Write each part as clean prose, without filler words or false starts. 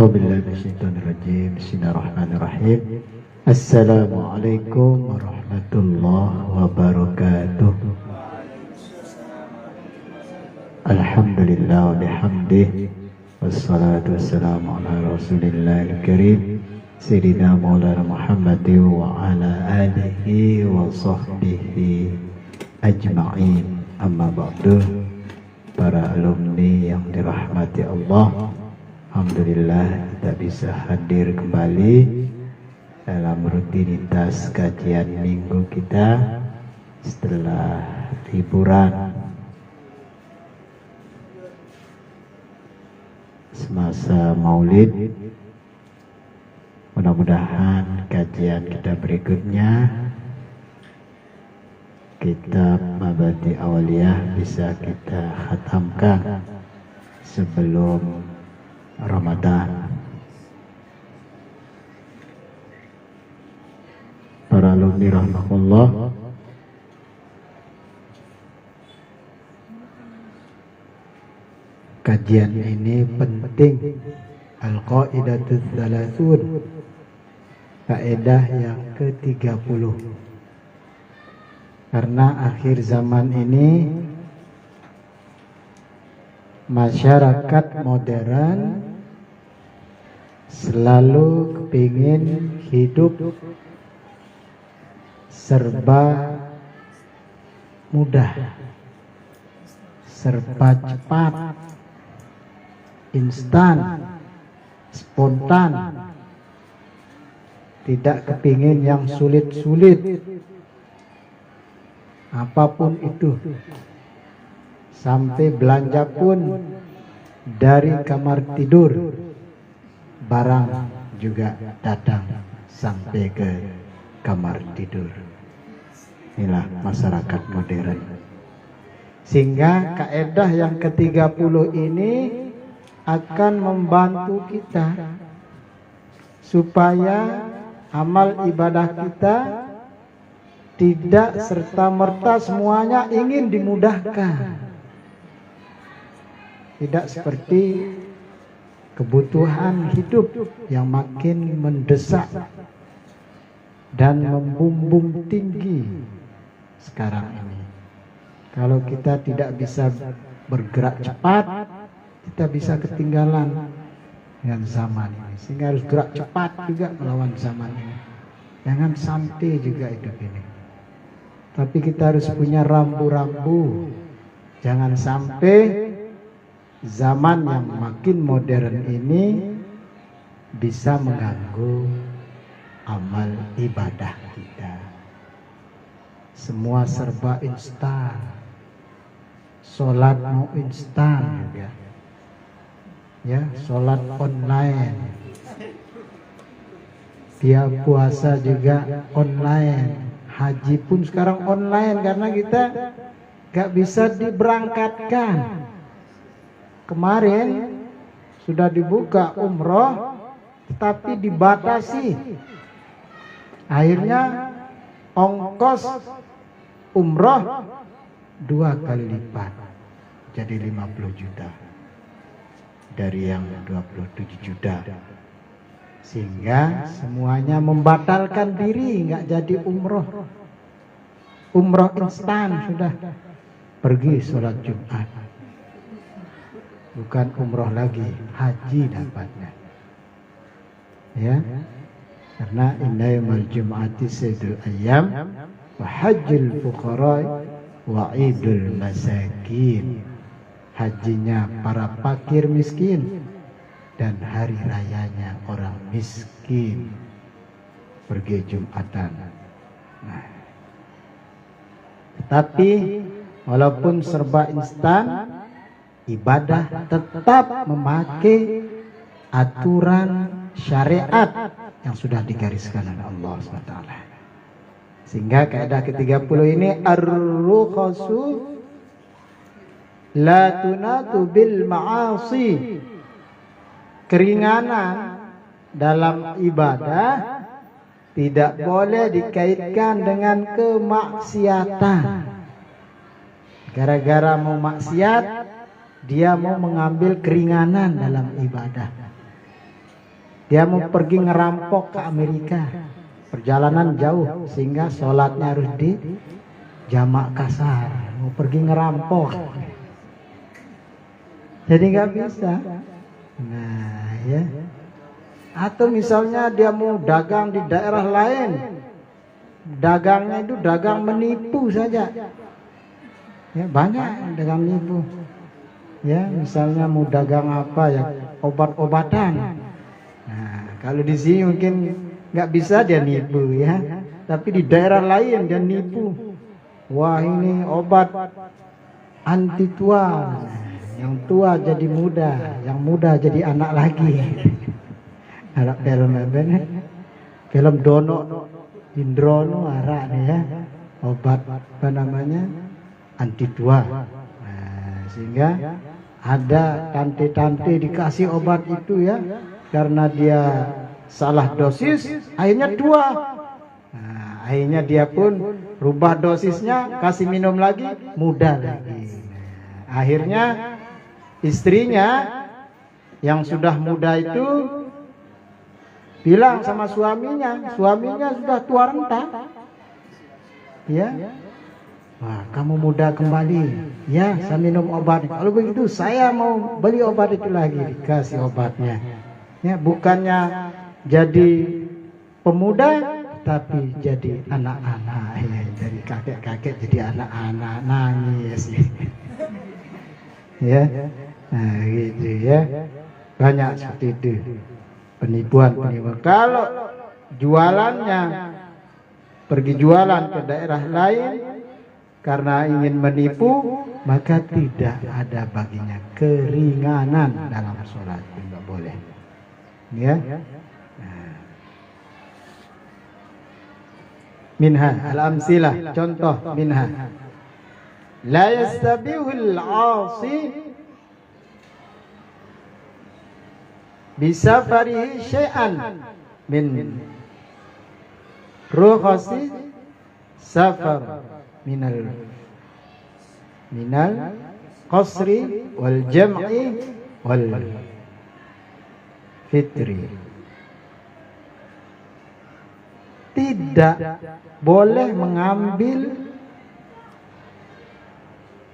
A'udzubillahiminasyaitonirrajim. Bismillahirrahmanirrahim. Assalamualaikum warahmatullahi wabarakatuh. Alhamdulillah wa bihamdih. Wassalatu wassalamu ala rasulillahil karim Sayyidina Maulana Muhammadin wa ala alihi wa sahbihi ajma'in. Amma ba'du. Para alumni yang dirahmati Allah, alhamdulillah kita bisa hadir kembali dalam rutinitas kajian minggu kita setelah liburan semasa Maulid. Mudah-mudahan kajian kita berikutnya, kitab Mabadi Awaliyah, bisa kita khatamkan sebelum Ramadan. Para alumni rahmatullah, kajian ini penting. Al-Qaidatul Thalathun, kaidah yang ke-30. Karena akhir zaman ini masyarakat modern selalu kepingin hidup serba mudah, serba cepat, instan, spontan, tidak kepingin yang sulit-sulit apapun itu. Sampai belanja pun dari kamar tidur, barang juga datang sampai ke kamar tidur. Inilah masyarakat modern. Sehingga kaidah yang ke-30 ini akan membantu kita supaya amal ibadah kita tidak serta-merta semuanya ingin dimudahkan. Tidak seperti kebutuhan hidup yang makin mendesak dan membumbung tinggi sekarang ini. Kalau kita tidak bisa bergerak cepat, kita bisa ketinggalan dengan zaman ini. Sehingga harus gerak cepat juga melawan zaman ini. Jangan santai juga hidup ini. Tapi kita harus punya rambu-rambu. Jangan sampai zaman yang makin modern ini bisa mengganggu amal ibadah kita. Semua serba instan. Sholat mau instan juga. Ya, sholat online. Dia puasa juga online. Haji pun sekarang online karena kita gak bisa diberangkatkan. Kemarin sudah dibuka umroh, tapi dibatasi. Akhirnya ongkos umroh 2 kali lipat, jadi 50 juta dari yang 27 juta. Sehingga semuanya membatalkan diri, nggak jadi umroh. Umroh instan sudah, pergi sholat Jumat. Bukan umroh lagi, haji dapatnya. Ya, karena inna yaumal jum'ati sayyidul ayyam wa hajjul fuqara wa idul masakin. Hajinya para fakir miskin dan hari rayanya orang miskin. Pergi Jumatan. Nah, tapi walaupun serba instan, ibadah tetap memakai aturan syariat yang sudah digariskan oleh Allah SWT. Sehingga kaidah ke-30 ini ar-rukhasu la tunatu bil ma'asi. Keringanan dalam ibadah tidak boleh dikaitkan dengan kemaksiatan. Gara-gara mau maksiat, dia mau mengambil keringanan dalam ibadah. Dia mau pergi ngerampok ke Amerika, perjalanan jauh sehingga sholatnya harus di jamak kasar. Mau pergi ngerampok, jadi nggak bisa. Nah ya. Atau misalnya dia mau dagang di daerah lain, dagangnya itu dagang menipu saja. Ya, banyak dagang menipu. Ya, misalnya mau dagang apa ya, obat-obatan. Nah, kalau di sini mungkin nggak bisa dia nipu ya, tapi di daerah lain dia nipu. Wah, ini obat anti tua. Yang tua jadi muda, yang muda jadi anak lagi. Ada film apa nih? Film Dono Indrono Ara nih ya, obat apa namanya, anti tua. Nah, sehingga ada tante-tante dikasih obat itu ya, karena dia salah dosis, akhirnya tua. Nah, akhirnya dia pun rubah dosisnya, kasih minum lagi, muda lagi. Nah, akhirnya istrinya yang sudah muda itu bilang sama suaminya sudah tua renta, ya, wah kamu muda kembali, ya saya minum obat. Kalau begitu saya mau beli obat itu lagi, dikasih obatnya. Ya, bukannya jadi pemuda, tapi jadi anak-anak, ya, dari kakek-kakek jadi anak-anak, nangis. Ya, nah gitu ya, banyak seperti itu. Penipuan. Kalau jualannya pergi jualan ke daerah lain karena ingin menipu, maka tidak ada baginya keringanan dalam sholat, tidak boleh. Ya. Minha al-amsilah, contoh minha. La yastabihul 'asi bisafarihi syai'an min rukhasi safar minal qasri wal jam'i wal fitri. Tidak boleh mengambil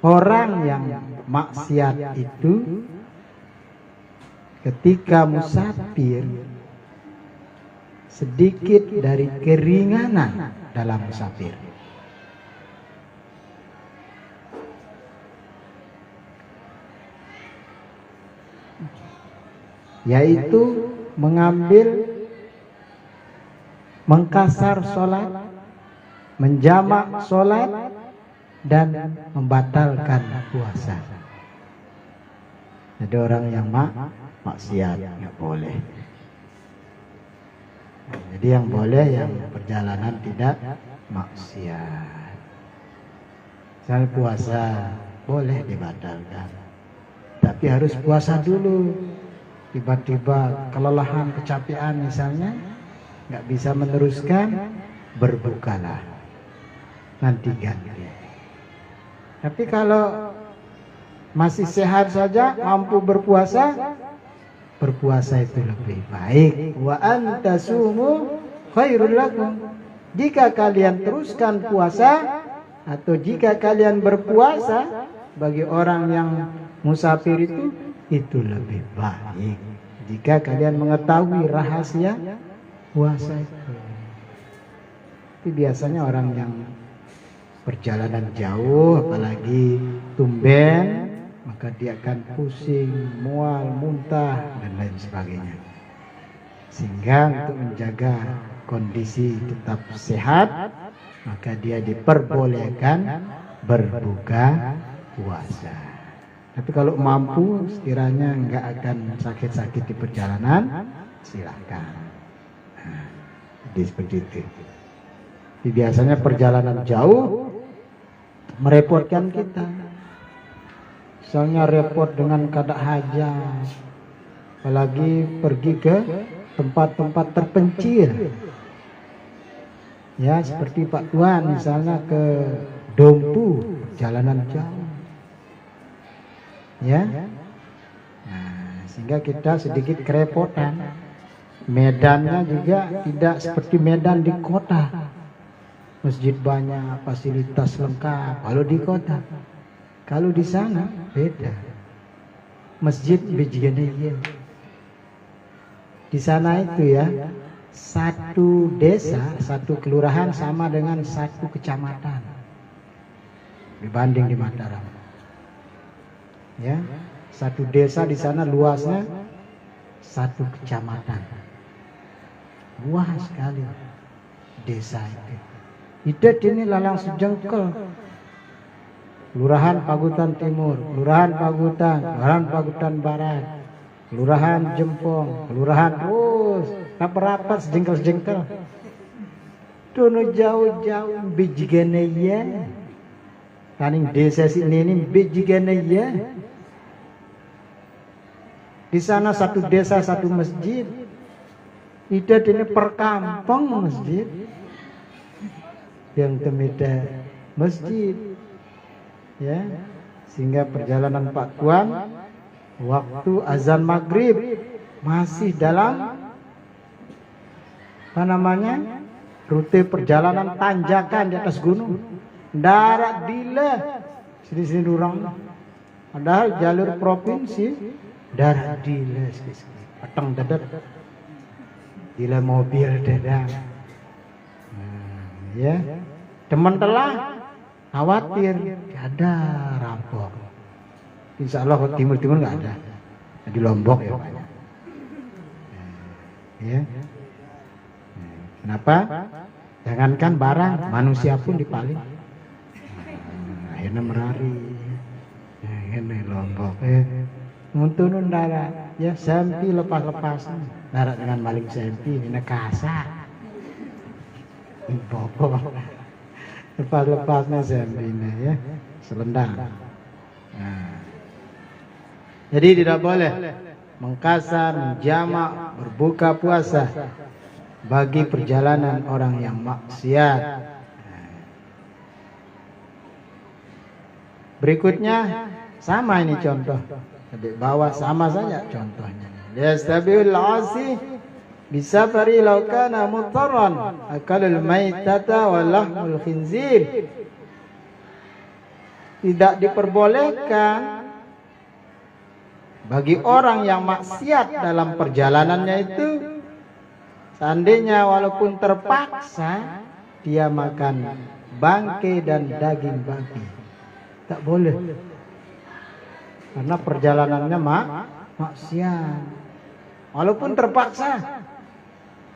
orang yang maksiat itu ketika musafir sedikit dari keringanan dalam musafir. Yaitu mengambil, mengkasar sholat, menjamak sholat, dan membatalkan puasa. Ada orang yang maksiat, nggak boleh. Jadi yang boleh yang perjalanan tidak maksiat. Misal puasa boleh dibatalkan, tapi harus puasa dulu. Tiba-tiba kelelahan, kecapean misalnya, nggak bisa meneruskan, berbukalah, nanti ganti. Tapi kalau masih sehat saja, mampu berpuasa, berpuasa itu lebih baik. Wa antasumu khairul lakum. Jika kalian teruskan puasa, atau jika kalian berpuasa, bagi orang yang musafir itu lebih baik. Jika kalian mengetahui rahasia puasa itu. Tapi biasanya orang yang perjalanan jauh, apalagi tumben, maka dia akan pusing, mual, muntah, dan lain sebagainya. Sehingga untuk menjaga kondisi tetap sehat, maka dia diperbolehkan berbuka puasa. Tapi kalau mampu, sekiranya enggak akan sakit-sakit di perjalanan, silakan. Nah, jadi seperti itu. Jadi biasanya perjalanan jauh merepotkan kita. Misalnya repot dengan keadaan hajat, apalagi pergi ke tempat-tempat terpencil. Ya, seperti Pak Tuan misalnya ke Dompu, jalanan jauh. Ya. Nah, sehingga kita sedikit kerepotan. Medannya juga tidak seperti medan di kota. Masjid banyak, fasilitas lengkap. Kalau di kota, kalau di sana beda. Masjid bejigeneye. Di sana itu ya, satu desa, satu kelurahan sama dengan satu kecamatan dibanding di Mataram. Ya, satu desa di sana luasnya satu kecamatan. Luas sekali desa itu. Itu ini lalang sejengkel. Kelurahan Pagutan Timur, Kelurahan Pagutan, Kelurahan Pagutan Barat, Kelurahan Jempong, Kelurahan terus rapat-rapat sejengkel-sejengkel. Dono jauh-jauh bijigene ya. Taning desa sini ini bijigene ya. Di sana satu desa satu masjid. Itu ini perkampung masjid. Yang temida masjid. Ya, sehingga perjalanan Pak Tuan waktu azan maghrib masih dalam apa namanya rute perjalanan tanjakan di atas gunung, darat dile sini durang, padahal jalur provinsi darat dile peteng dadat dile mobil dadak. Ya, teman telah khawatir ada rampok. Insya Allah ke timur-timur nggak ada. Di Lombok ya Pak. Ya. Kenapa? Jangankan barang, manusia pun dipaling. Akhirnya merari. Ini Lombok. Muntunun darat. Ya sempi lepas-lepas. Darat dengan maling sempi ini kasar. Bobo. Lepas-lepasnya sempine ya, selendang. Nah. Jadi tidak boleh mengkasar, menjamak, berbuka puasa bagi perjalanan orang yang maksiat. Berikutnya sama ini contoh. Di bawah sama saja contohnya. Yastabiul asi bisafari law kana mutarran akalul maitata wa lahmul khinzir. Tidak diperbolehkan bagi orang yang maksiat dalam perjalanannya itu, seandainya walaupun terpaksa dia makan bangkai dan daging babi, tak boleh, karena perjalanannya maksiat. Walaupun terpaksa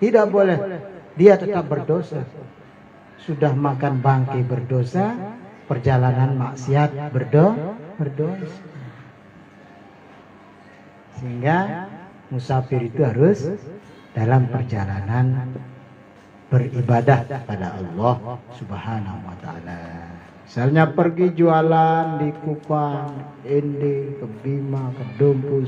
tidak boleh, dia tetap berdosa. Sudah makan bangkai berdosa, perjalanan maksiat berdosa. Sehingga musafir itu harus dalam perjalanan beribadah kepada Allah Subhanahu wa taala. Misalnya pergi jualan di Kupang, Ende, ke Bima, ke Dompu,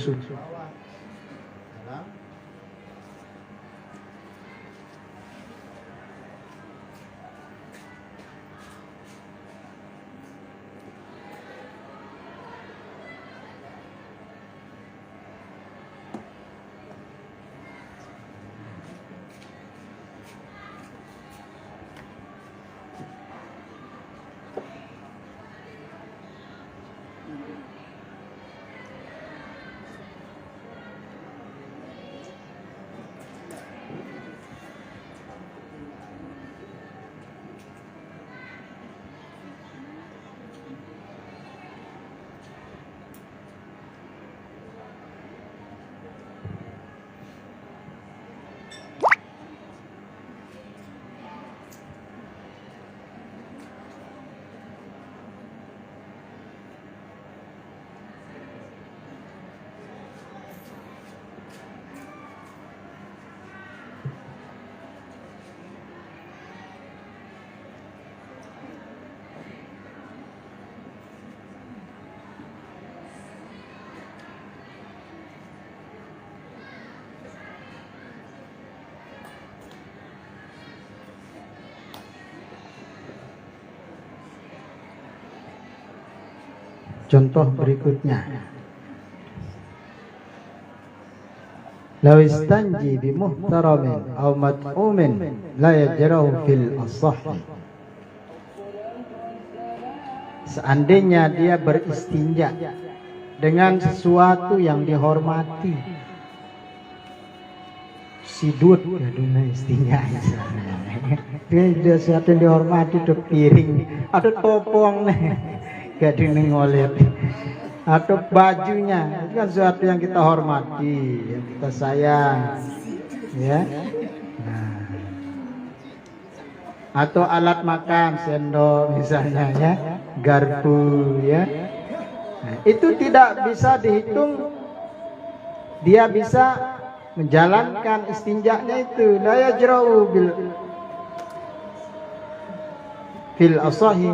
contoh berikutnya. law istanji bi muhtaramin aw mat'umin la yajrahu fil asahhi. Seandainya dia beristinja dengan sesuatu yang dihormati, sidut ya dunia istinja dia sesuatu yang dihormati, ada piring, ada topong gak dinengoleh, atau bajunya, itu kan sesuatu yang kita hormati, yang kita sayang, ya. Nah, atau alat makan, sendok misalnya, ya, garpu, ya. Nah, itu tidak bisa dihitung, dia bisa menjalankan istinjaknya itu, la yajra'u fil asahi,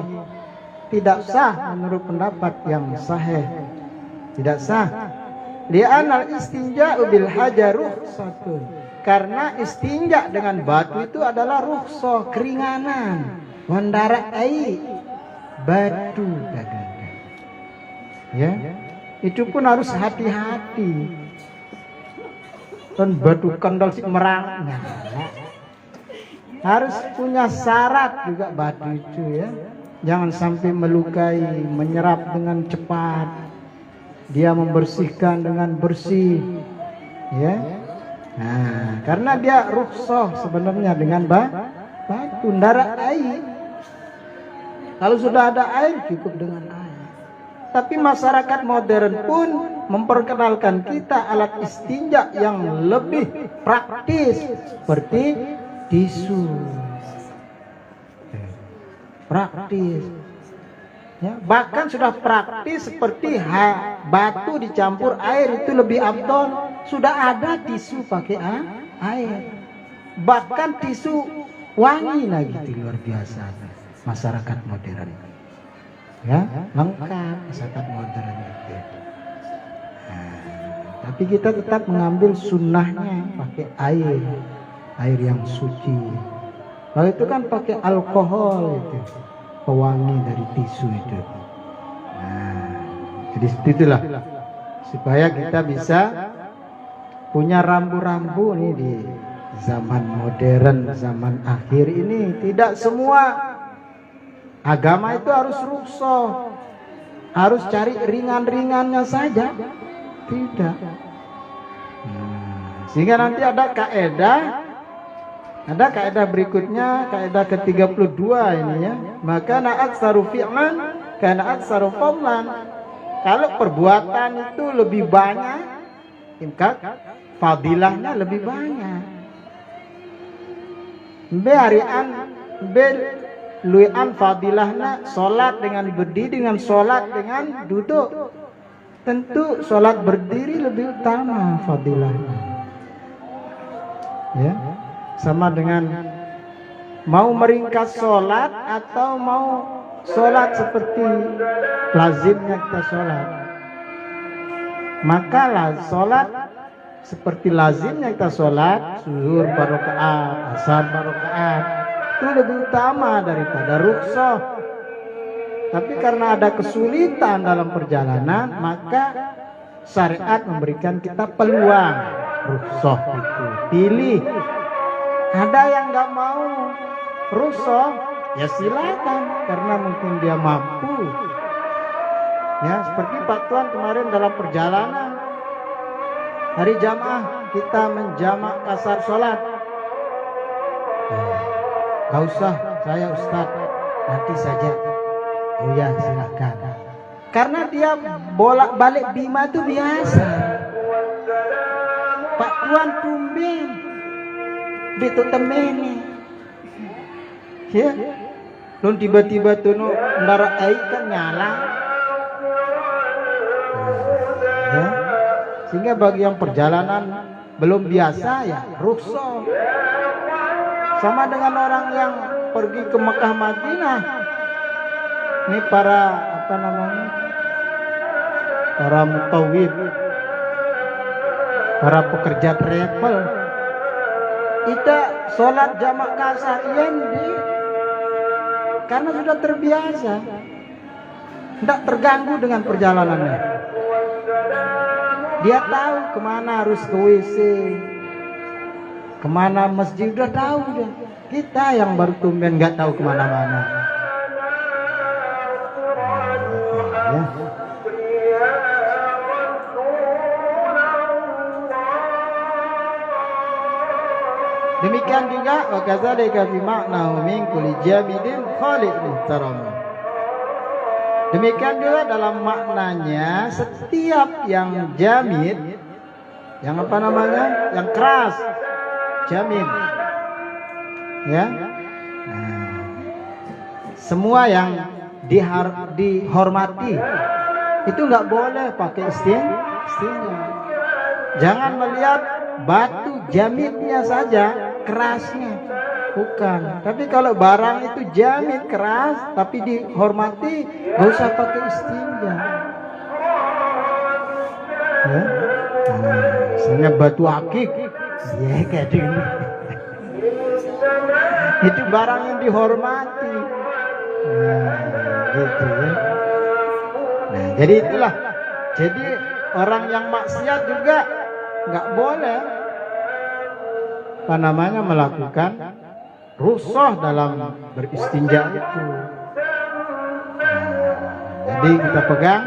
tidak sah menurut pendapat yang sahih, tidak sah. Li'anal istinja'u bil hajar rukhsatun, karena istinja dengan batu itu adalah rukhsah, keringanan. Wandara ai batu kadang-kadang, ya, itu pun harus hati-hati. Dan batu kandal si merang, harus punya syarat juga batu itu, ya. Jangan sampai melukai, menyerap dengan cepat. Dia membersihkan dengan bersih, ya. Nah, karena dia rukhsah sebenarnya dengan batu, ndara air. Kalau sudah ada air, cukup dengan air. Tapi masyarakat modern pun memperkenalkan kita alat istinja yang lebih praktis, seperti tisu. Praktis, ya, bahkan sudah praktis seperti batu dicampur air itu lebih abdol. Sudah ada tisu pakai air, bahkan tisu wangi lagi, itu luar biasa masyarakat modern, ya, lengkap masyarakat modern itu. Nah, tapi kita tetap mengambil sunnahnya pakai air yang suci. Kalau itu kan pakai alkohol itu, pewangi dari tisu itu. Nah, jadi seperti itulah, supaya kita bisa punya rambu-rambu nih di zaman modern, zaman akhir ini. Tidak semua agama itu harus rukhsah, harus cari ringan-ringannya saja, tidak. Sehingga nanti ada kaidah berikutnya, kaidah ke-32 ini, ya. Maka na'at sarufi'an kana aktsaru fadlan. Kalau perbuatan itu lebih banyak, imkak fadilahnya lebih banyak. Luian fadilahnya salat dengan berdiri dengan salat dengan duduk. Tentu salat berdiri lebih utama fadilahnya, ya. Sama dengan mau meringkas sholat atau mau sholat seperti lazimnya kita sholat. Maka sholat seperti lazimnya kita sholat, zuhur barakaat, asar barakaat, itu lebih utama daripada rukhsah. Tapi karena ada kesulitan dalam perjalanan, maka syariat memberikan kita peluang rukhsah itu. Pilih. Ada yang nggak mau rukhsah, ya silakan, karena mungkin dia mampu. Ya, seperti Pak Tuan kemarin dalam perjalanan hari jamaah, kita menjamak kasar sholat. Gak usah, saya Ustaz, nanti saja. Oh ya, silakan. Karena dia bolak-balik bima itu biasa. Pak Tuan tumben itu temeni, ya. Lalu tiba-tiba tuh ndara air kan nyala, ya. Sehingga bagi yang perjalanan belum biasa, ya rukhsah. Sama dengan orang yang pergi ke Mekah Madinah. Ini para para mutawif, para pekerja travel. Kita sholat jamak kasar karena sudah terbiasa, tidak terganggu dengan perjalanannya. Dia tahu kemana harus ke WC, kemana masjid, udah tahu dia. Kita yang baru tumben nggak tahu kemana-mana. Ya. Demikian juga wa kadzalika fi ma'nahu min kulli jamidin khaliq muhtaram. Demikian juga dalam maknanya setiap yang jamid, yang apa namanya, yang keras, jamid, ya. Nah, semua yang dihormati itu nggak boleh pakai istinja. Jangan melihat batu jamidnya saja, kerasnya, bukan. Tapi kalau barang itu jamid keras tapi dihormati, gak usah pakai istinja. Ya? Misalnya batu akik, ya kayak gini. Itu barang yang dihormati. Gitu ya. Nah, jadi itulah. Jadi orang yang maksiat juga nggak boleh melakukan rukhsah dalam beristinja itu. Jadi kita pegang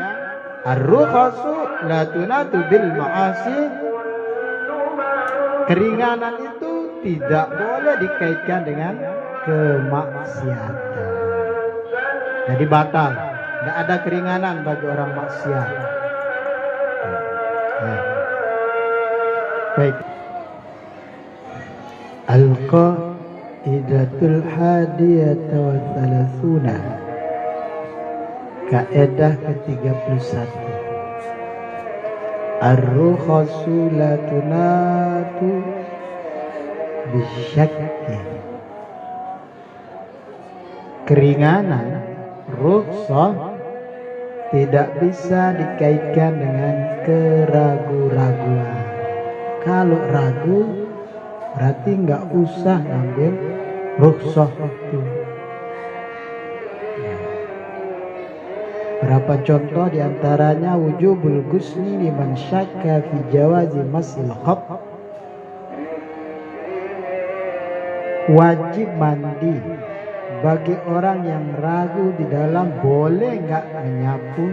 ar-rukhasu la tunatu bil ma'asi. Keringanan itu tidak boleh dikaitkan dengan kemaksiatan. Jadi batal. Tidak ada keringanan bagi orang maksiat. Baik. Al-qaidatul hadiyata wa thalathuna. Kaidah ke-31. Ar-rukhasu la tunatu bisyakki. Keringanan, rukhsah tidak bisa dikaitkan dengan keraguan-raguan. Kalau ragu berarti nggak usah ambil rukhsah itu. Berapa contoh diantaranya wujubul ghusli liman syakka fi jawazi masil khab. Wajib mandi bagi orang yang ragu di dalam boleh nggak menyapu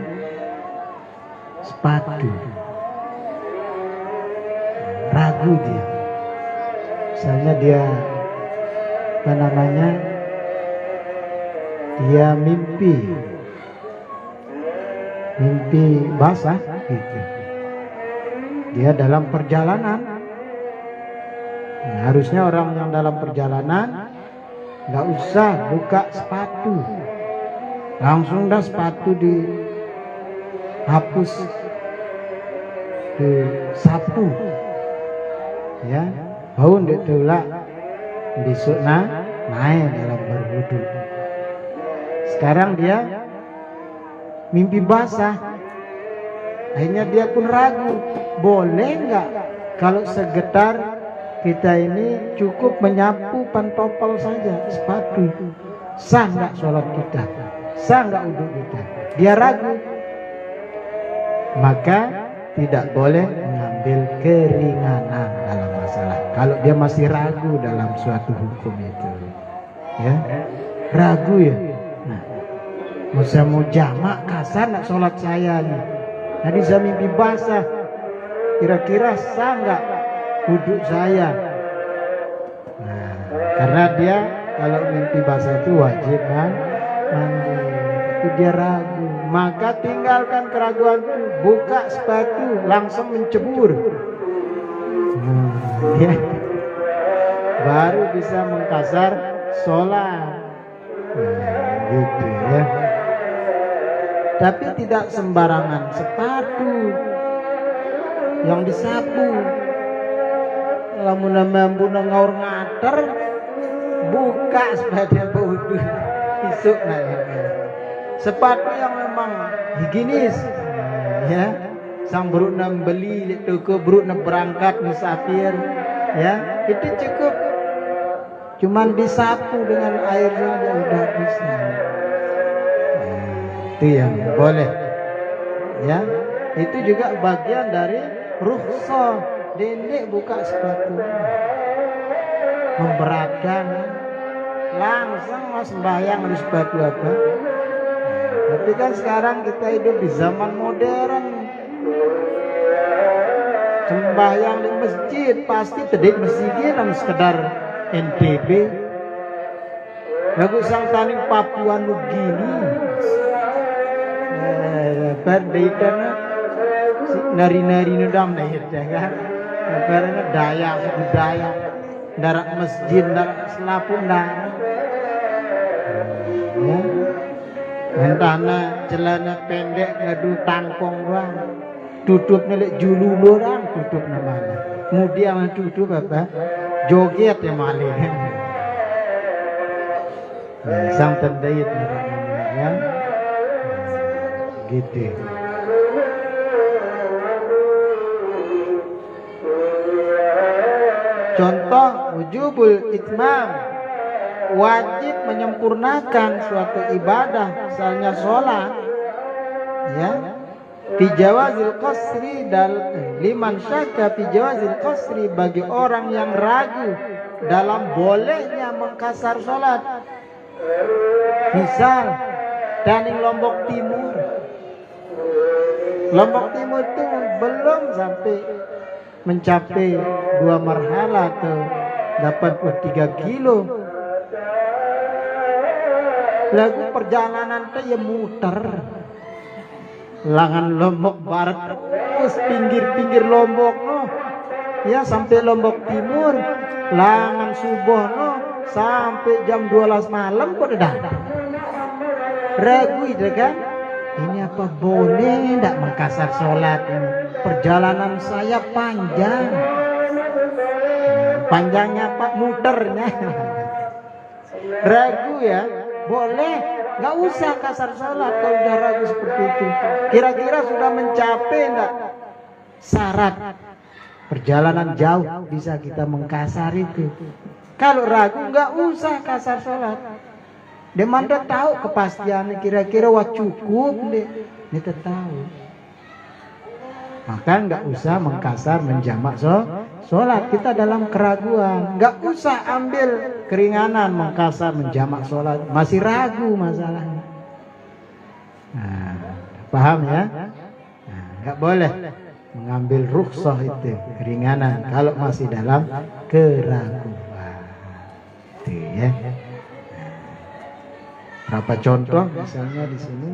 sepatu. Ragu dia. Misalnya dia dia mimpi basah gitu. Dia dalam perjalanan. Nah, harusnya orang yang dalam perjalanan nggak usah buka sepatu, langsung dah sepatu dihapus, disapu, ya. Bau ndek tulak besok naik dalam berwudu. Sekarang dia mimpi basah, akhirnya dia pun ragu, boleh nggak kalau segetar kita ini cukup menyapu pantopel saja sepatu, sah nggak sholat kita, sah nggak wudu kita? Dia ragu, maka tidak boleh mengambil keringanan dalam masalah. Kalau dia masih ragu dalam suatu hukum itu, ya, ragu ya. Nah, mau jamak kasar nggak sholat saya nih? Tadi saya mimpi basah, kira-kira sah nggak wudu saya? Nah, karena dia kalau mimpi basah itu wajib mandi, itu dia ragu, maka tinggalkan keraguan itu, buka sepatu, langsung mencebur. Ya, baru bisa mengkasar sholat. Gitu ya. Tapi tidak sembarangan sepatu yang disapu. Lamun mampu ngaur ngater, buka sepatu wudu isuk sepatu yang memang higienis, ya. Sang bruk beli di toko, bruk berangkat musafir, ya, itu cukup. Cuman disapu dengan air saja udah bisa. Itu yang boleh, ya. Itu juga bagian dari rukhsah, dendek buka sepatu. Memberatkan, langsung mau sembahyang di sepatu apa? Tapi kan sekarang kita hidup di zaman modern. Sembahyang di masjid pasti tedek masjidnya dalam sekedar NTB. Lagu sang taning Papua Nugini. Berdaikan nari-nari nudam dahir kan. Karena daya suku daya. Darat masjid, darat selapun dah. Ya. Entahna celana pendek ngadu tangkong doang. Tutup nelek jululu orang tutup namanya. Kemudian tutup apa? Joget ya malih. Sang tendait ya. Gitu. Contoh wujubul itmam, wajib menyempurnakan suatu ibadah, misalnya sholat, ya. Fijawazil qasri liman syaka fijawazil qasri, bagi orang yang ragu dalam bolehnya mengkasar sholat. Misal dari Lombok Timur, Lombok Timur itu belum sampai mencapai 2 marhala atau 83 kilo. Lagu perjalanan itu ya muter. Langan Lombok Barat terus pinggir-pinggir Lombok no. Ya sampai Lombok Timur, langan subuh no sampai jam 12 malam kok udah. Ragu itu kan? Ini apa boleh tidak mengkasar sholat ini? Perjalanan saya panjang. Panjangnya Pak muternya. Ragu ya? Boleh. Nggak usah kasar sholat kalau udah ragu seperti itu. Kira-kira sudah mencapai enggak syarat perjalanan jauh bisa kita mengkasar itu. Kalau ragu nggak usah kasar sholat. Dia mana tahu kepastian kira-kira wah cukup deh. Dia tahu. Maka nggak usah mengkasar menjamak sholat. Kita dalam keraguan, nggak usah ambil keringanan mengkasar menjamak sholat. Masih ragu masalahnya. Nah, paham ya? Nah, nggak boleh mengambil rukhsah itu keringanan kalau masih dalam keraguan. Itu ya. Berapa contoh misalnya di sini?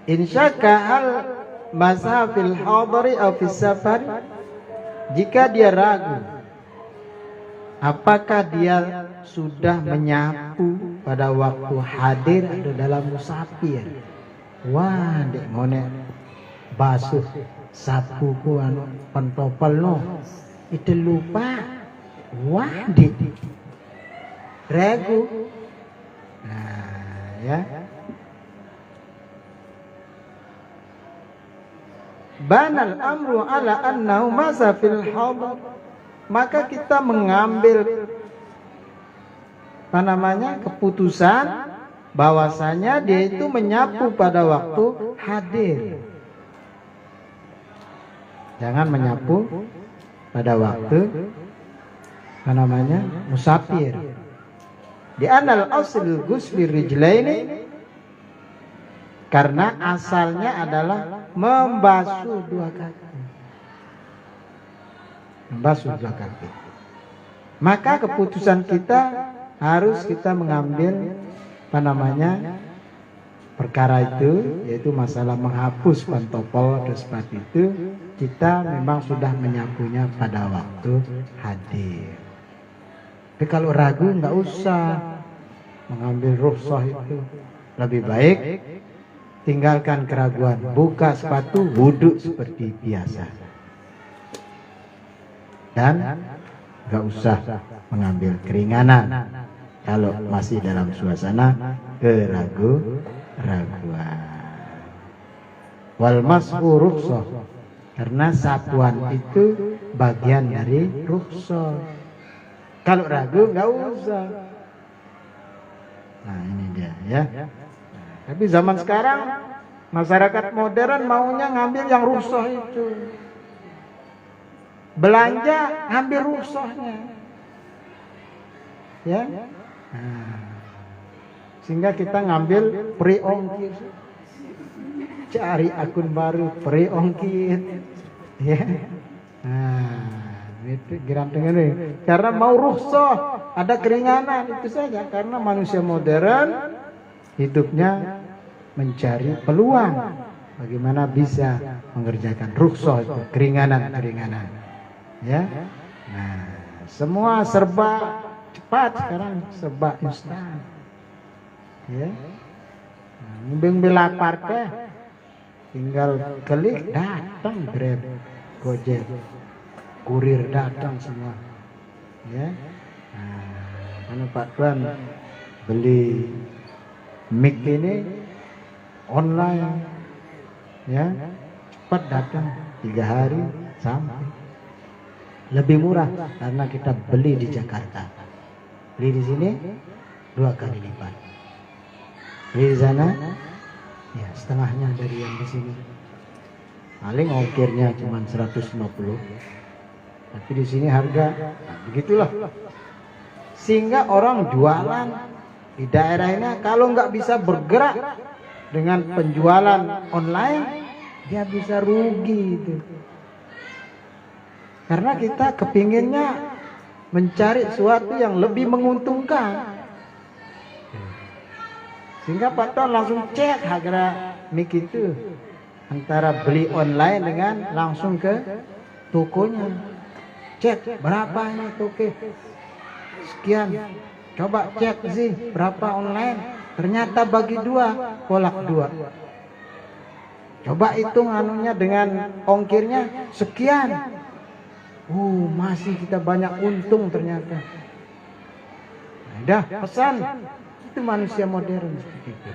Insyaka al masafil hadari atau fis safar, jika dia ragu apakah dia sudah menyapu pada waktu hadir atau dalam musafir. Wah, dek ngone basuh sapuku anu pentopel no. Itu lupa. Wah, dek ragu. Nah, ya. Banal amru ala annahu masa fil hadar, maka kita mengambil keputusan bahwasanya dia itu menyapu pada waktu hadir. Jangan menyapu pada waktu musafir. Di anal asl ghusli rijlaini, karena asalnya adalah membasuh 2 kaki. Membasuh 2 kaki. Maka keputusan kita harus kita mengambil perkara itu, yaitu masalah menghapus pantopel atau seperti itu, kita memang sudah menyapunya pada waktu hadir. Tapi kalau ragu nggak usah mengambil rukhsah itu. Lebih baik tinggalkan keraguan, buka sepatu, wudhu seperti biasa, dan gak usah mengambil keringanan kalau masih dalam suasana keraguan. Wal mas'u rukhsah, karena sapuan itu bagian dari rukhsah. Kalau ragu gak usah. Nah, ini dia ya. Tapi zaman sekarang masyarakat modern maunya ngambil yang rusuh itu. Belanja ambil rusuhnya. Ya. Nah, sehingga kita ngambil free ongkir. Cari akun baru free ongkir. Ya. Nah, itu gerantengan ini. Karena mau rusuh, ada keringanan itu saja. Karena manusia modern hidupnya mencari peluang bagaimana bisa mengerjakan rukhsah itu, keringanan. Ya. Nah, semua serba cepat sekarang, serba instan. Ya. Nah, lapar teh tinggal klik datang Grab, Gojek, kurir datang semua. Ya. Nah, karena Pak Tuan beli mic ini online, ya, cepat datang 3 hari sampai. Lebih murah karena kita beli di Jakarta, beli di sini 2 kali lipat, beli di sana ya setengahnya dari yang di sini. Paling ongkirnya cuma 150, tapi di sini harga, nah, begitulah. Sehingga orang jualan di daerah ini kalau nggak bisa bergerak dengan penjualan online, dia bisa rugi itu. Karena kita kepinginnya mencari sesuatu yang lebih menguntungkan. Sehingga Pak Tuan langsung cek harga mic itu antara beli online dengan langsung ke tokonya. Cek berapa ini toke, sekian. Coba cek sih berapa online. Ternyata bagi 2 kolak 2. Coba hitung anunya dengan ongkirnya sekian. Masih kita banyak untung ternyata. Nah, dah pesan. Itu manusia modern seperti itu.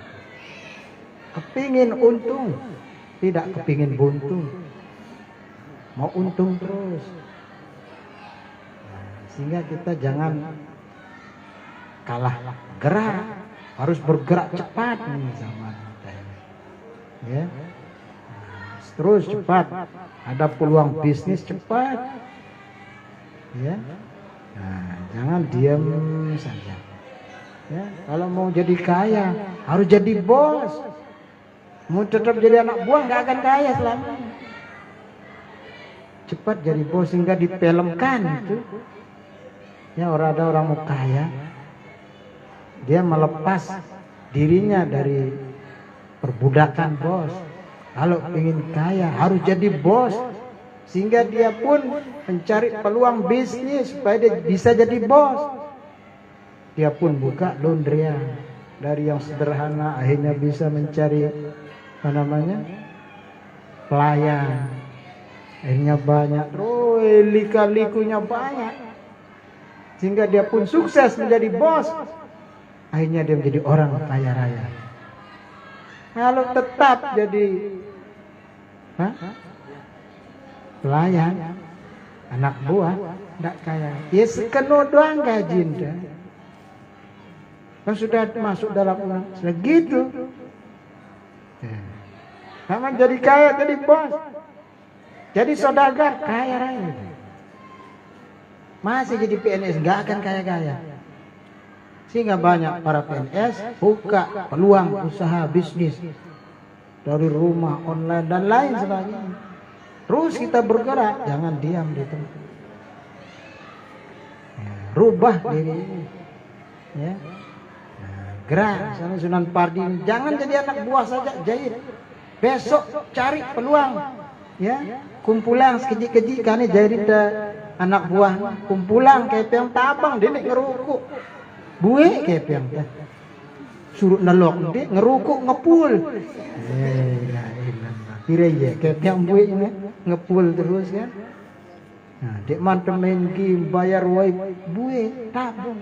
Kepingin untung, tidak kepingin buntung. Mau untung terus. Nah, sehingga kita jangan kalah gerak, harus bergerak cepat nih zaman kita. Ya. Terus cepat, ada peluang bisnis cepat. Ya. Nah, jangan diam saja. Ya, kalau mau jadi kaya harus jadi bos. Mau tetap jadi anak buah nggak akan kaya selamanya. Cepat jadi bos sehingga difilmkan itu. Ya, ada orang mau kaya, dia melepas dirinya dari perbudakan bos. Kalau ingin kaya harus jadi bos, sehingga dia pun mencari peluang bisnis supaya dia bisa jadi bos. Dia pun buka laundryan dari yang sederhana, akhirnya bisa mencari pelayan. Akhirnya banyak, lika-likunya banyak, sehingga dia pun sukses menjadi bos. Akhirnya dia menjadi orang kaya raya. Kalau tetap jadi pelayan, anak buah, tidak kaya. Ya sekeno doang gaji. Kan sudah masuk dalam uang segitu. Sama jadi kaya, jadi bos, jadi saudagar, kaya raya. Masih jadi PNS nggak akan kaya-kaya. Sehingga banyak para PNS buka peluang usaha bisnis dari rumah, online dan lain sebagainya. Terus kita bergerak, jangan diam di tempat. Rubah diri, ya. Gerak. Misalnya Sunan Pardi, jangan jadi anak buah saja, jahit. Besok cari peluang, ya. Kumpulan sekeji-keji kan jadi anak buah. Kumpulan kayak yang tabang, dia ngerukuk. Buih kayak yang suruh nelok, dia ngerukuk ngepul. Kira ya kayak yang buih ini ngepul terus kan. Nah, dek mantep main game, bayar wai buih tabung.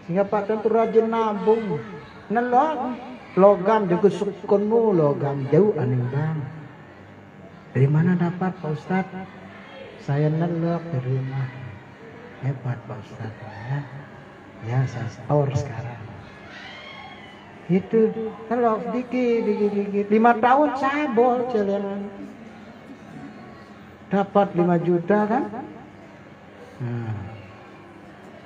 Sehingga Pak Tuan tu rajin nabung, nelok, logam juga sukunmu, logam jauh aneh bang. Dari mana dapat Pak Ustadz? Saya nelok dari rumah. Hebat Pak Ustadz ya. Ya saya store sekarang. Itu kalau dikit 5 tahun sabol celengan. Dapat 5 juta kan?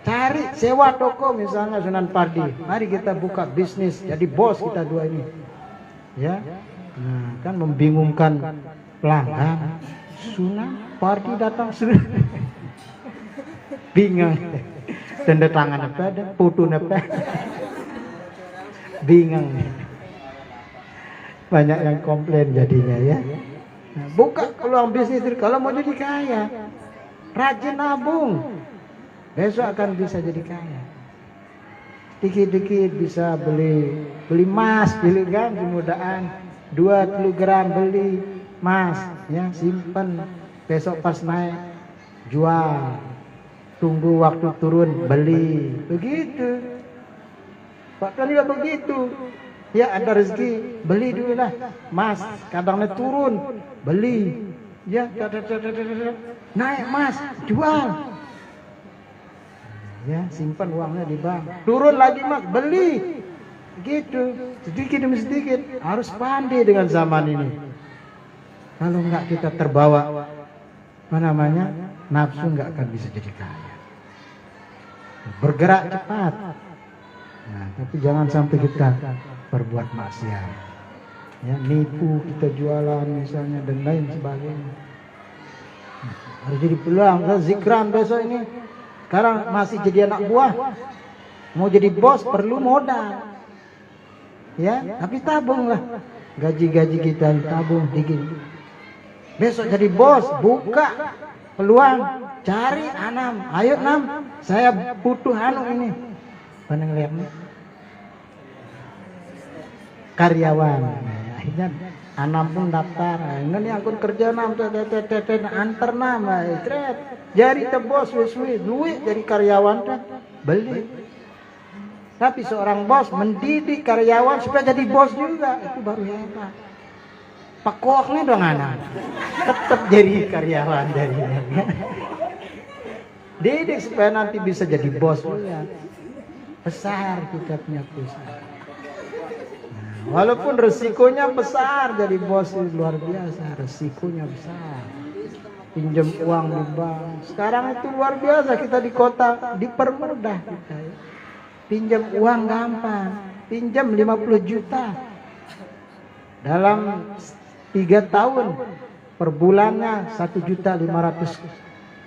Cari sewa toko misalnya Sunan Pardi. Mari kita buka bisnis jadi bos kita dua ini. Ya. Kan membingungkan pelanggan. Sunan Pardi datang Sunan. Bingung. Tanda tangan apa ada, foto apa. Bingung. Banyak yang komplain jadinya ya. Buka peluang bisnis kalau mau jadi kaya. Rajin nabung. Besok akan bisa jadi kaya. Dikit-dikit bisa beli emas, beli kan kemudahan 2-3 gram beli emas, ya simpan. Besok pas naik jual. Tunggu waktu turun beli. Begitu. Pak juga begitu. Ya ada rezeki beli dulu lah. Mas kadangnya turun beli. Ya naik mas jual. Ya simpan uangnya di bank. Turun lagi mas beli. Gitu. Sedikit demi sedikit. Harus pandai dengan zaman ini. Kalau enggak kita terbawa nafsu enggak akan bisa jadi kaya. Bergerak cepat. Nah, tapi jangan sampai kita berbuat maksiat. Ya, nipu kita jualan misalnya dan lain sebagainya. Harus jadi peluang. Zikran besok ini. Sekarang masih jadi anak buah. Mau jadi bos perlu modal. Ya, tapi tabunglah. Gaji-gaji kita tabung dikit. Besok jadi bos, buka peluang, cari Anam. Ayo Nam, saya butuh ini. Pandang lihat nih. Karyawan. Akhirnya Anam pun daftar. Ini angkut kerja Nam, antar Nam, jari tebos duit jadi karyawan beli. Tapi seorang bos mendidik karyawan supaya jadi bos juga, itu baru hebat. Pakoknya dong anak, tetap jadi karyawan jadinya. Didik supaya nanti bisa jadi bos juga. Besar kita punya perusahaan. Nah, walaupun resikonya besar jadi bos luar biasa, resikonya besar. Pinjam uang di bank. Sekarang itu luar biasa kita di kota dipermudah kita. Ya. Pinjam uang gampang. Pinjam 50 juta. Dalam 3 tahun per bulannya 1.500.000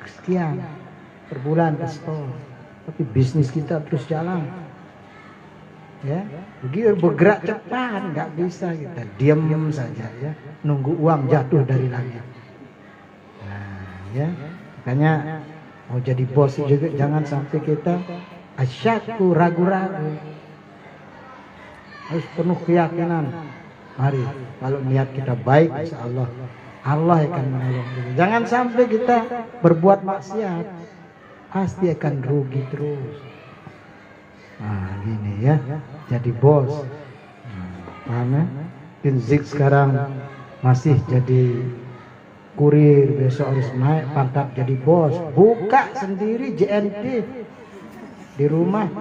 sekian per bulan ke store. Tapi bisnis kita terus jalan. Ya, begitu bergerak cepat, nggak bisa kita diam saja ya, nunggu uang jatuh dari langit. Ya, makanya mau jadi bos juga jangan sampai kita asyakku ragu-ragu. Harus penuh keyakinan. Mari, kalau niat kita baik, insya Allah Allah akan menolong kita. Jangan sampai kita berbuat maksiat, pasti akan rugi terus. Nah, gini ya, jadi bos. Paham ya? Zik sekarang masih jadi kurir, besok harus naik pangkat jadi bos. Buka sendiri JNT di rumah.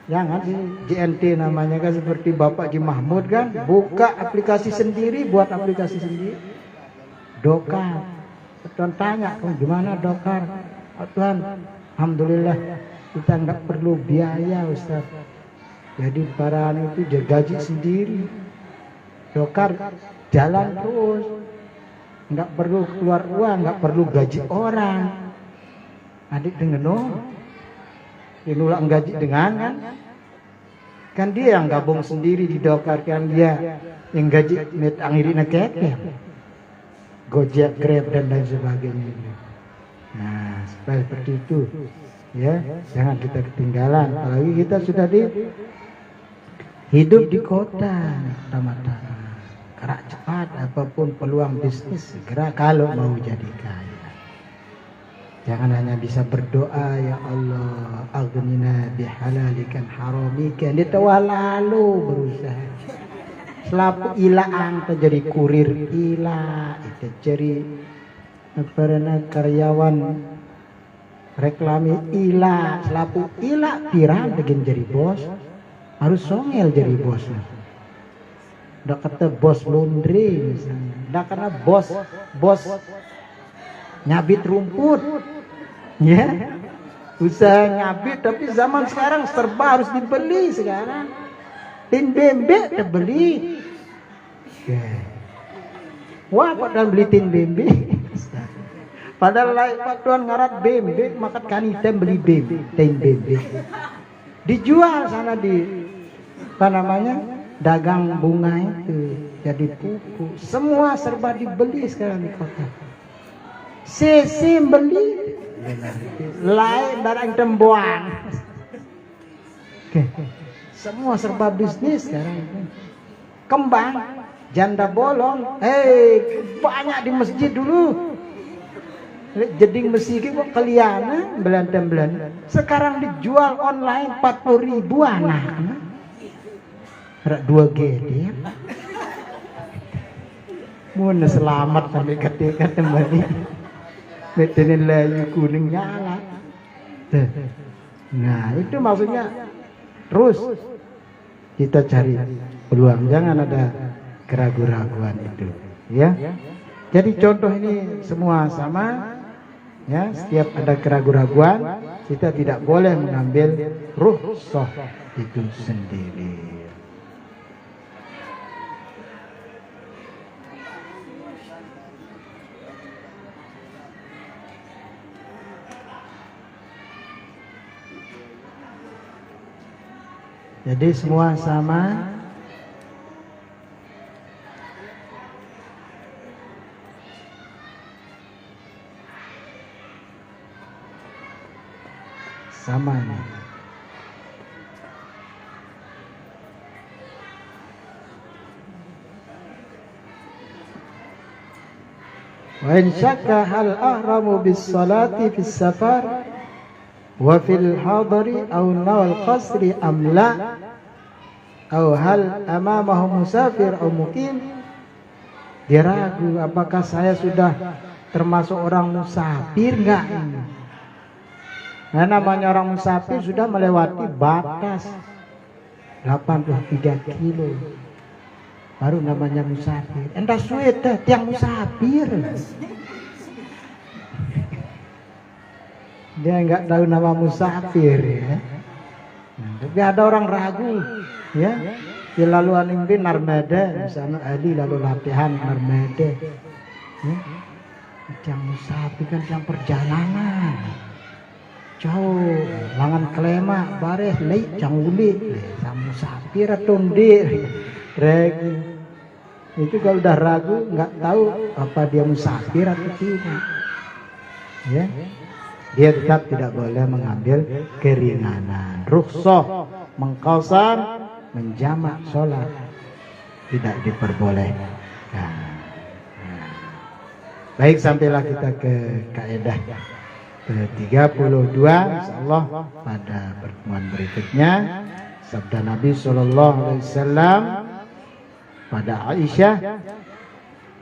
Jangan di JNT namanya kan seperti Bapak Haji Mahmud kan. Buka aplikasi sendiri, buat aplikasi sendiri. Dokar. Tuan tanya, gimana dokar? Oh, Tuhan, alhamdulillah kita nggak perlu biaya Ustaz. Jadi para itu gaji sendiri. Dokar jalan terus. Nggak perlu keluar uang, nggak perlu gaji orang. Adik dengan dong, dia nolak gaji dengan kan dia yang gabung sendiri di dokar, kan dia yang gaji met angirina keke, Gojek, Grab dan lain sebagainya. Nah, supaya seperti itu, ya jangan kita ketinggalan. Apalagi kita sudah hidup di kota, kota-kota. Gerak cepat, apapun peluang bisnis segera kalau mau jadi kaya. Jangan hanya bisa berdoa, ya Allah aghnina bihalalikan haramika, ditawa lalu berusaha selapu ilaang terjadi kurir ila itu jadi karena karyawan reklami ila selapu ila pirang bikin jadi bos harus songel jadi bosnya. Udah kata bos laundry misalnya. Udah karena bos nyabit rumput. Ya. Usaha nyabit, tapi zaman sekarang serba harus dibeli sekarang. Tin bembe dibeli. Wah, padahal beli tin bembe. Padahal waktuan ngarat bembe, maka kanitem beli bembe, tin bembe. Dijual sana di apa namanya? Dagang bunga itu jadi pupuk. Semua serba dibeli sekarang di kota. Sesi beli lain barang tembuan. Semua serba bisnis sekarang. Kembang, janda bolong, banyak di masjid dulu. Jeding masjid kok keliana Belanda. Sekarang dijual online 40.000 anak. Rak 2G dia. Mun selamat sampai ketika kembali. Betenin layu kuning nyala. Nah, itu maksudnya terus kita cari peluang, jangan ada keraguan-keraguan itu, ya. Jadi contoh ini semua sama, ya. Setiap ada keraguan-keraguan, kita tidak boleh mengambil rukhsah itu sendiri. Jadi semua sama. Sama ini. Wa in syakka hal ahramu bis salati fis safar wa fil hadari aw nawal qasri am la aw hal amamahu musafir aw muqim. Dia ragu apakah saya sudah termasuk orang musafir enggak ini. Nah, namanya orang musafir sudah melewati batas 83 kilo baru namanya musafir. Endah suwe teh tiang musafir. Dia enggak tahu nama musafir, ya. Nah, tapi ada orang ragu, ya. Dia lalu animbin narmede, misalnya Ali lalu latihan narmede. Ya. Yang musafir kan yang perjalanan. Jauh, langan kelema, baris, lei, cangguli, sama musafir atau ndir. Regi. Itu kalau udah ragu, nggak tahu apa dia musafir atau tidak. Ya. Dia tetap tidak boleh mengambil keringanan. Rukhsah mengqasar, menjamak sholat tidak diperbolehkan. Baik, sampailah kita ke kaidah ke-32 insyaallah pada pertemuan berikutnya. Sabda Nabi sallallahu alaihi wasallam pada Aisyah,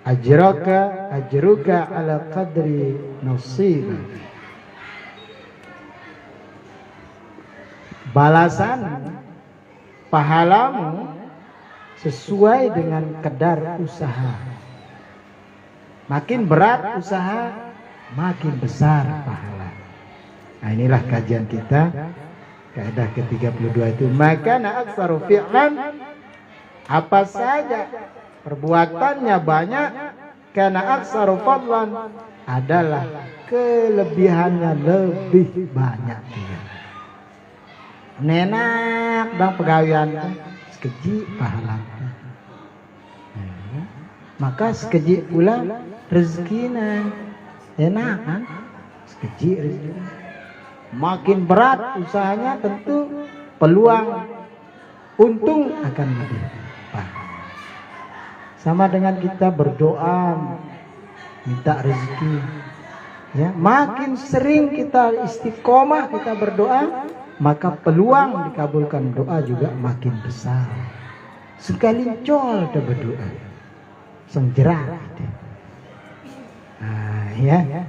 ajruka ala qadri nasibik. Balasan pahalamu sesuai dengan kadar usaha. Makin berat usaha, makin besar pahala. Nah, inilah kajian kita. Kaidah ke-32 itu, maka aktsaru fi'lan, apa saja perbuatannya banyak, karena aktsaru fadlan, adalah kelebihannya lebih banyak dia. Nenak bang pegawian sekeji pahala. Maka sekeji pula rezekinya enak kan, sekeji rezeki. Makin berat usahanya tentu peluang untung akan lebih banyak. Sama dengan kita berdoa minta rezeki, ya, makin sering kita istiqomah kita berdoa, maka peluang dikabulkan doa juga makin besar. Sekali col kita berdoa, sengjerah. Nah, ya.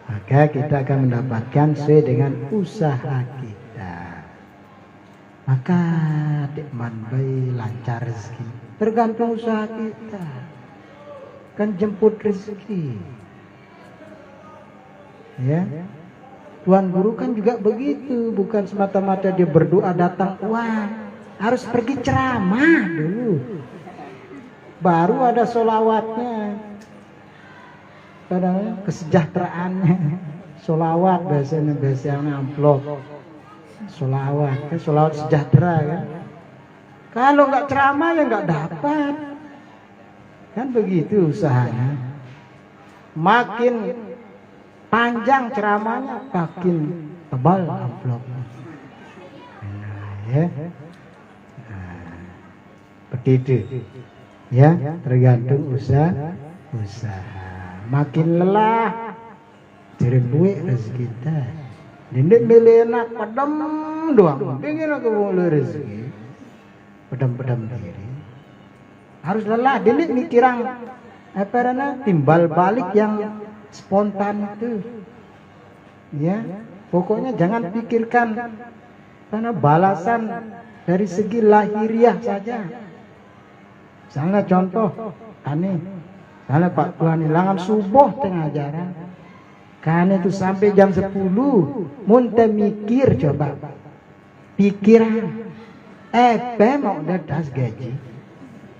Maka kita akan mendapatkan sesuai dengan usaha kita. Maka dikman bayi lancar rezeki. tergantung usaha kita. Kan jemput rezeki. Ya. Tuan guru kan juga begitu, bukan semata-mata dia berdoa datang uang. Harus pergi ceramah dulu. Baru ada sholawatnya. Kadang kesejahteraannya. Sholawat biasanya amplop. Sholawat sejahtera kan. Kalau nggak ceramah ya nggak dapat. Kan begitu usahanya. Makin panjang ceramahnya, makin tebal amplopnya. Nah, ya. Seperti itu. Ya, tergantung usaha. Makin lelah, cari duit rezeki kita. Dindik milih enak padam doang. Pengen aku mulai rezeki. Padam diri. Harus lelah, dindik mikirang timbal balik yang spontan itu. Ya, pokoknya jangan pikirkan karena balasan dari segi lahiriah saja. Misalnya contoh, misalnya Pak Tuhan hilangan subuh tengah jalan. Karena itu sampai jam 10, muntah mikir coba. Pikiran, mau das gaji.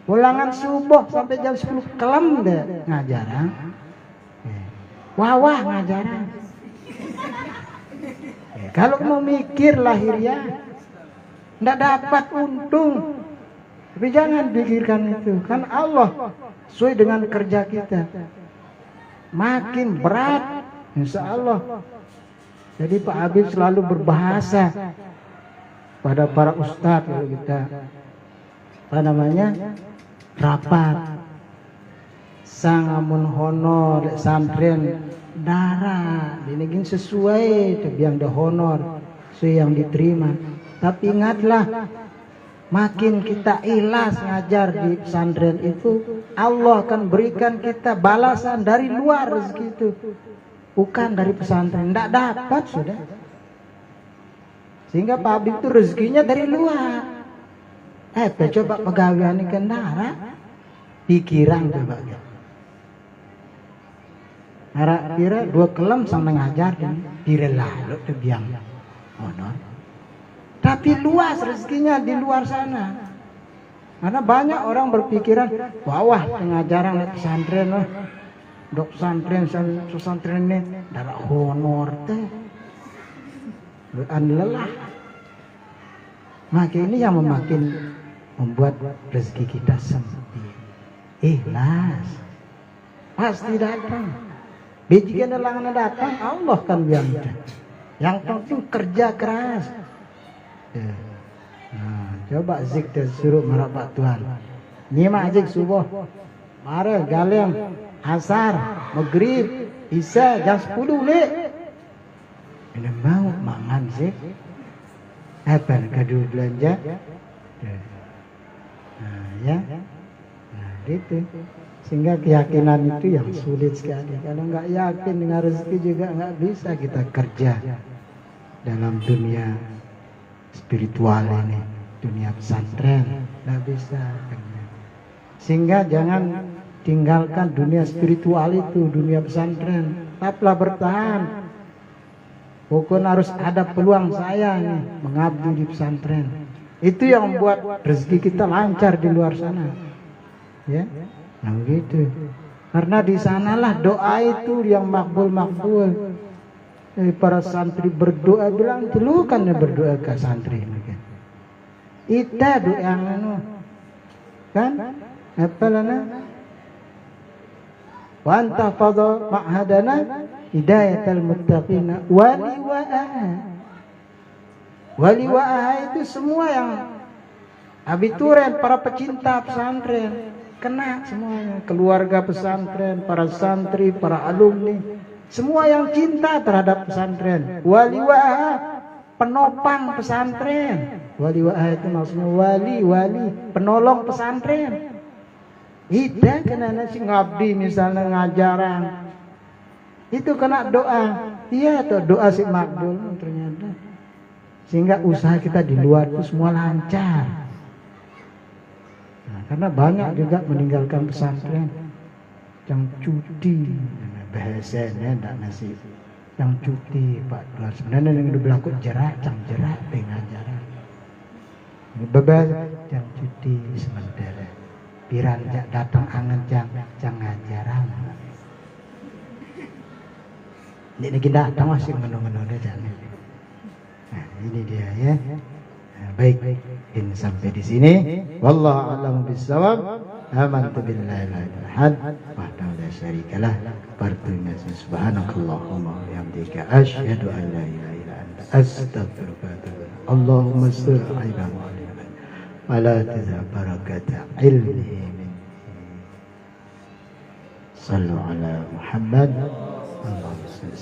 Pulangan subuh sampai jam 10 kelam deh ngajaran. Wah ngajaran. Kalau mau mikir lahiriah, ndak dapat untung. Tapi jangan pikirkan itu. Kan Allah sesuai dengan kerja kita. Makin berat, insya Allah. Jadi Pak Habib selalu berbahasa pada para ustadz kalau kita rapat. Sangamun honor santren darah ini gini sesuai yang dah honor sesuai yang diterima. Tapi ingatlah, makin kita ikhlas ngajar di pesantren itu, Allah akan berikan kita balasan dari luar rezeki itu, bukan dari pesantren. Tidak dapat sudah. Sehingga Pak Habib itu rezekinya dari luar. Coba pegawai ini kendara, pikiran coba. Harap kira 2 kelam sampai ngajar dan kira lalu tu biang honor. Tapi luas rezekinya di luar sana. Karena banyak orang berpikiran, wah pengajaran pesantren loh. Dok pesantren ini darah honor teh. Lelah. Maka ini yang makin membuat rezeki kita sempit. Ikhlas. Pasti datang. Jika nelangan datang, Allah kan biangkan. Yang penting kerja keras. Nah, coba zik suruh marah Pak Tuhan. Nyimak zik subuh. Mari galem, asar, maghrib, isya jam 10 le. Ini mau mangan zik. Apa kado belanja? Nah, ya. Nah, gitu. Sehingga keyakinan itu yang sulit sekali. Kalau nggak yakin dengan rezeki juga nggak bisa kita kerja dalam dunia spiritual ini, dunia pesantren, nggak bisa. Sehingga jangan tinggalkan dunia spiritual itu, dunia pesantren. Tetaplah bertahan. Pokoknya harus ada peluang saya nih mengabdi di pesantren. Itu yang membuat rezeki kita lancar di luar sana. Ya. Nah begitu. Karena di sanalah doa itu yang makbul. Para santri berdoa bilang kan berdoa ke santri. Ita doa kan? Apa lana? Wa anta fadha ma'hadana hidayatal muttaqina wali wa'ah itu semua yang abituren, para pecinta pesantren kena semuanya, keluarga pesantren, para santri, para alumni, semua yang cinta terhadap pesantren. Wali wa'ah, penopang pesantren. Wali wa'ah itu maksudnya wali, penolong pesantren. Ida kena si ngabdi misalnya ngajaran, itu kena doa. Iya tuh doa si makbul ternyata. Sehingga usaha kita di luar itu semua lancar. Karena banyak juga meninggalkan pesantren yang cuti, bahasanya tak nasib yang cuti Pak Tuan. Sebenarnya yang udah berlaku jerak dengan jarak. Bebas yang cuti sementara. Piranjak datang angan jangan jarang. Ini kita datang masih menunggu jangan. Nah, ini dia ya. Nah, baik, ini sampai di sini. Wallahu a'lam bishawab. Amantu billahi la ilaha wahdahu la syarikalah. Bartunya subhanakallahumma wa bihamdika asyhadu an la ilaha illa anta astaghfiruka wa atubu ilaik. Allahumma shalli ala Muhammad wa la tazal barakata ilmihi min. Sallu ala Muhammad. Allahumma salli